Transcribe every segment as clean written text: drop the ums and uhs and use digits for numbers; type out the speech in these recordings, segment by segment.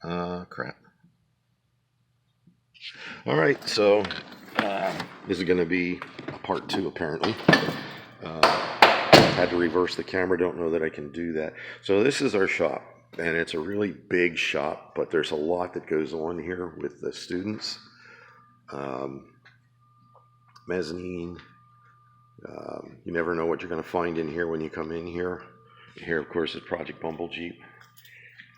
Crap. All right, so this is going to be a part 2 apparently. Had to reverse the camera, don't know that I can do that. So this is our shop, and it's a really big shop, but there's a lot that goes on here with the students. Mezzanine. You never know what you're going to find in here when you come in here. Here, of course, is Project Bumble Jeep.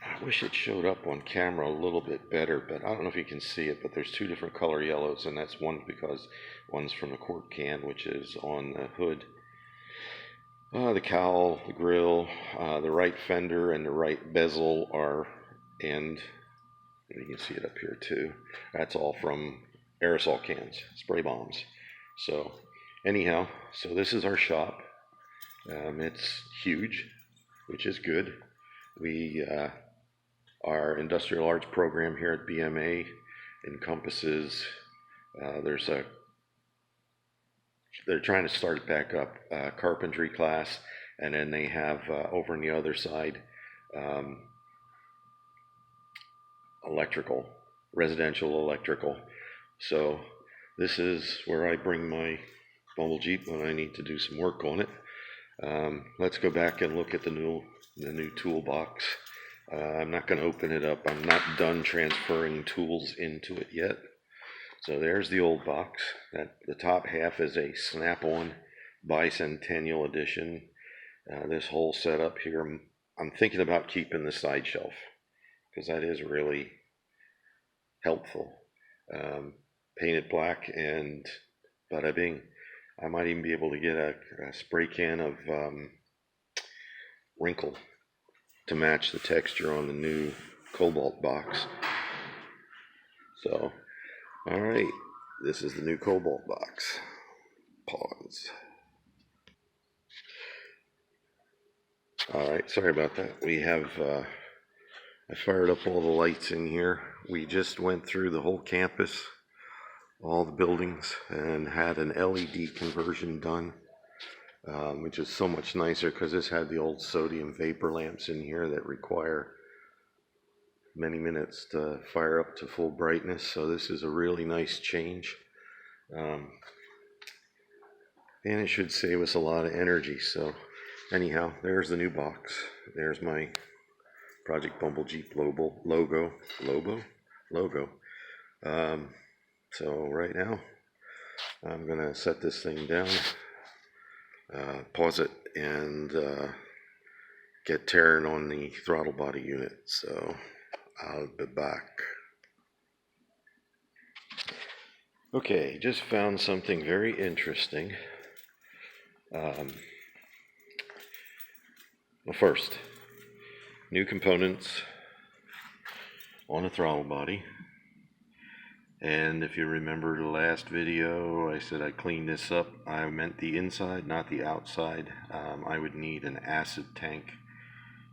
I wish it showed up on camera a little bit better, but I don't know if you can see it, but there's 2 different color yellows, and that's one because one's from the quart can, which is on the hood. The cowl, the grill, the right fender and the right bezel are, and you can see it up here too. That's all from aerosol cans, spray bombs. So anyhow, so this is our shop. It's huge, which is good. Our industrial arts program here at BMA encompasses, they're trying to start it back up, carpentry class, and then they have over on the other side, electrical, residential electrical. So this is where I bring my Bumble Jeep when I need to do some work on it. Let's go back and look at the new toolbox. I'm not going to open it up. I'm not done transferring tools into it yet. So there's the old box. The top half is a snap-on bicentennial edition. This whole setup here, I'm thinking about keeping the side shelf because that is really helpful. Paint it black and bada bing. I might even be able to get a spray can of wrinkle to match the texture on the new Cobalt box. So, all right, this is the new Cobalt box. Pause. All right, sorry about that. We have, I fired up all the lights in here. We just went through the whole campus, all the buildings, and had an LED conversion done. Which is so much nicer because this had the old sodium vapor lamps in here that require many minutes to fire up to full brightness. So this is a really nice change. And it should save us a lot of energy. So anyhow, there's the new box. There's my Project Bumble Jeep logo. So right now, I'm gonna set this thing down. Pause it and get tearing on the throttle body unit. So I'll be back. Okay, just found something very interesting. Well, first, new components on the throttle body. And if you remember the last video, I said I cleaned this up. I meant the inside, not the outside. I would need an acid tank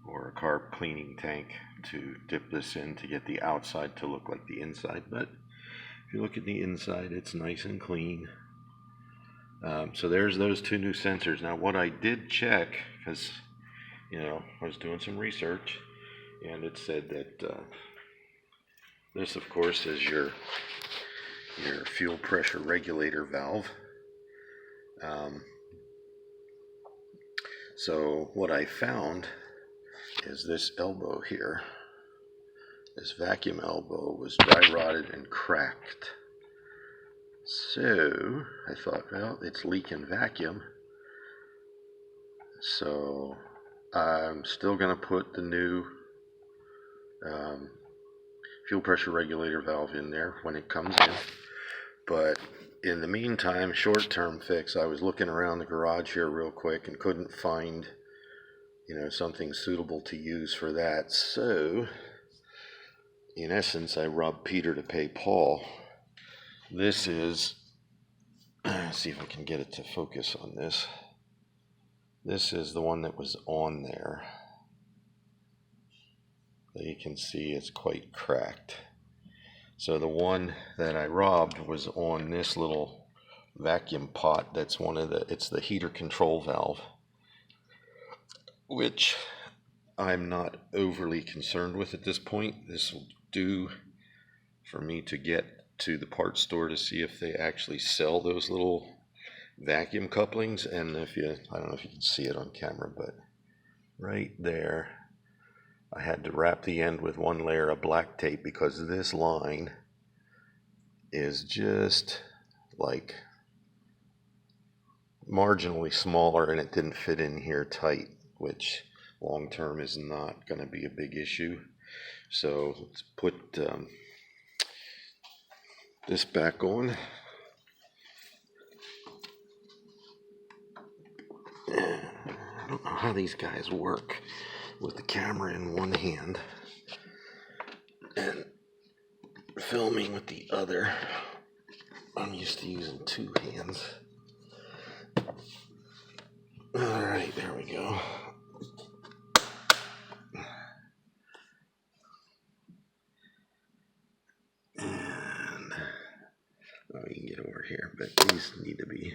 or a carb cleaning tank to dip this in to get the outside to look like the inside. But if you look at the inside, it's nice and clean. So there's those 2 new sensors. Now what I did check, because I was doing some research, and it said that this, of course, is your fuel pressure regulator valve. So what I found is this elbow here, this vacuum elbow, was dry rotted and cracked. So I thought, well, it's leaking vacuum. So I'm still going to put the new fuel pressure regulator valve in there when it comes in. But in the meantime, short-term fix, I was looking around the garage here real quick and couldn't find, something suitable to use for that. So, in essence, I robbed Peter to pay Paul. This is, let's see if I can get it to focus on this. This is the one that was on there. You can see it's quite cracked. So the one that I robbed was on this little vacuum pot. That's it's the heater control valve, which I'm not overly concerned with at this point. This will do for me to get to the parts store to see if they actually sell those little vacuum couplings. And if you, I don't know if you can see it on camera, but right there, I had to wrap the end with one layer of black tape because this line is just like marginally smaller and it didn't fit in here tight, which long term is not going to be a big issue. So let's put this back on. I don't know how these guys work with the camera in one hand and filming with the other. I'm used to using two hands. Alright, there we go. And you can get over here, but these need to be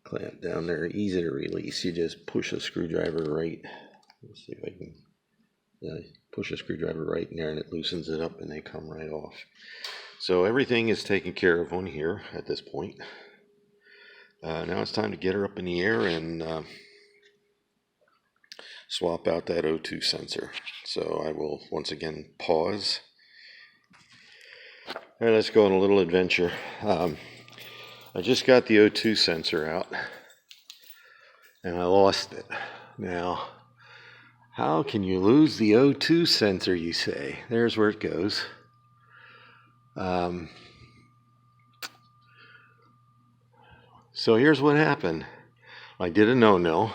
clamped down. They're easy to release. You just push a screwdriver right. Let's see if I can push a screwdriver right in there and it loosens it up and they come right off. So everything is taken care of on here at this point. Now it's time to get her up in the air and swap out that O2 sensor. So I will once again pause. All right, let's go on a little adventure. I just got the O2 sensor out and I lost it. Now, how can you lose the O2 sensor, you say? There's where it goes. So here's what happened. I did a no-no.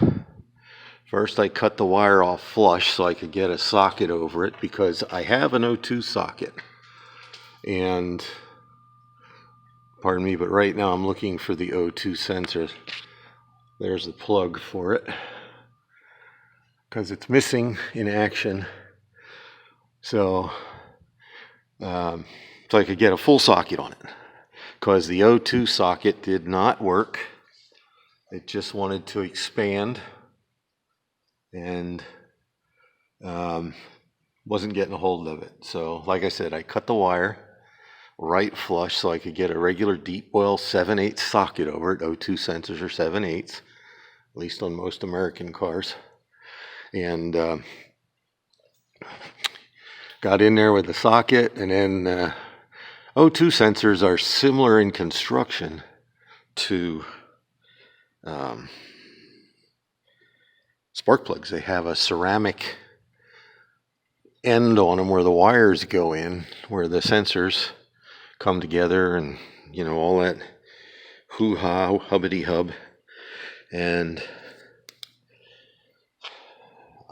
First, I cut the wire off flush so I could get a socket over it because I have an O2 socket. And, pardon me, but right now I'm looking for the O2 sensor. There's the plug for it because it's missing in action. So I could get a full socket on it because the O2 socket did not work. It just wanted to expand and wasn't getting a hold of it. So like I said, I cut the wire right flush so I could get a regular deep well 7/8 socket over it. O2 sensors are 7/8, at least on most American cars. And got in there with the socket, and then O2 sensors are similar in construction to spark plugs. They have a ceramic end on them where the wires go in, where the sensors come together, and you know, all that hoo-ha, hubbity-hub. And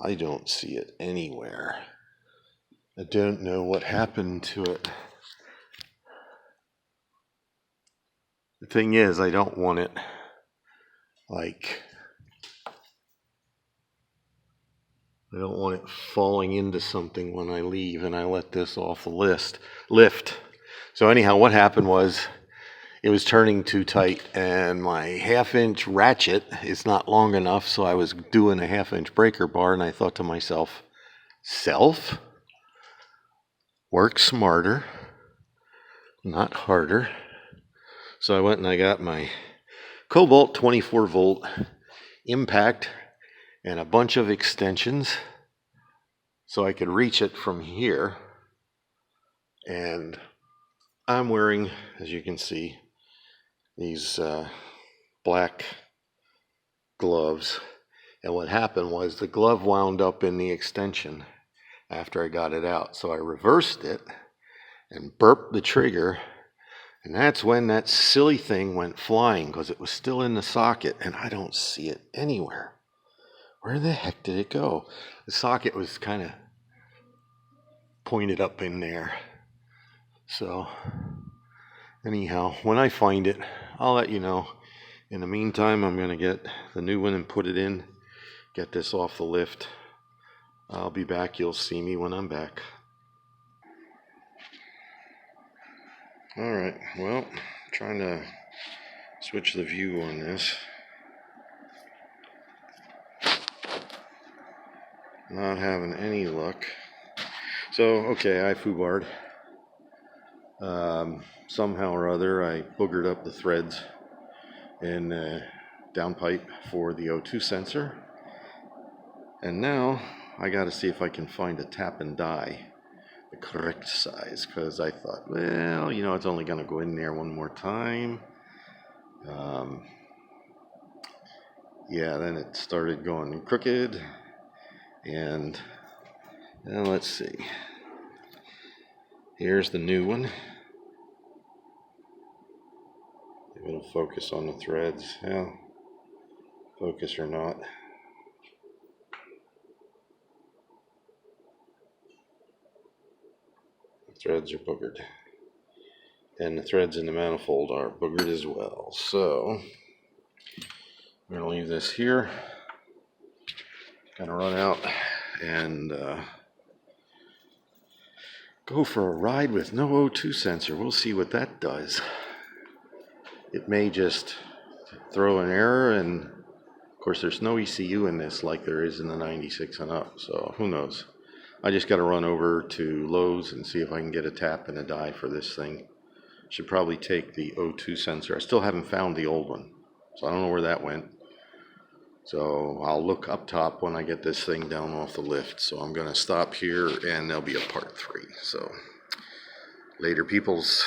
I don't see it anywhere. I don't know what happened to it. The thing is, I don't want it I don't want it falling into something when I leave and I let this off the lift. So anyhow, what happened was it was turning too tight and my 1/2-inch ratchet is not long enough, so I was doing a 1/2-inch breaker bar and I thought to myself, work smarter, not harder. So I went and I got my Cobalt 24-volt impact and a bunch of extensions so I could reach it from here. And I'm wearing, as you can see, these black gloves. And what happened was the glove wound up in the extension after I got it out. So I reversed it and burped the trigger. And that's when that silly thing went flying because it was still in the socket and I don't see it anywhere. Where the heck did it go? The socket was kind of pointed up in there. So anyhow, when I find it, I'll let you know. In the meantime, I'm going to get the new one and put it in, get this off the lift. I'll be back. You'll see me when I'm back. All right, well, trying to switch the view on this. Not having any luck. So, okay, I foobarred. Somehow or other, I boogered up the threads in downpipe for the O2 sensor. And now I got to see if I can find a tap and die, the correct size, because I thought, well, it's only going to go in there one more time. Yeah, then it started going crooked, and let's see. Here's the new one. If it'll focus on the threads. Yeah, focus or not. The threads are boogered. And the threads in the manifold are boogered as well. So I'm going to leave this here. Gonna run out and go for a ride with no O2 sensor. We'll see what that does. It may just throw an error, and of course there's no ECU in this like there is in the 96 and up, so who knows. I just got to run over to Lowe's and see if I can get a tap and a die for this thing. Should probably take the O2 sensor. I still haven't found the old one, so I don't know where that went. So I'll look up top when I get this thing down off the lift. So I'm going to stop here, and there'll be a part 3. So later, peoples.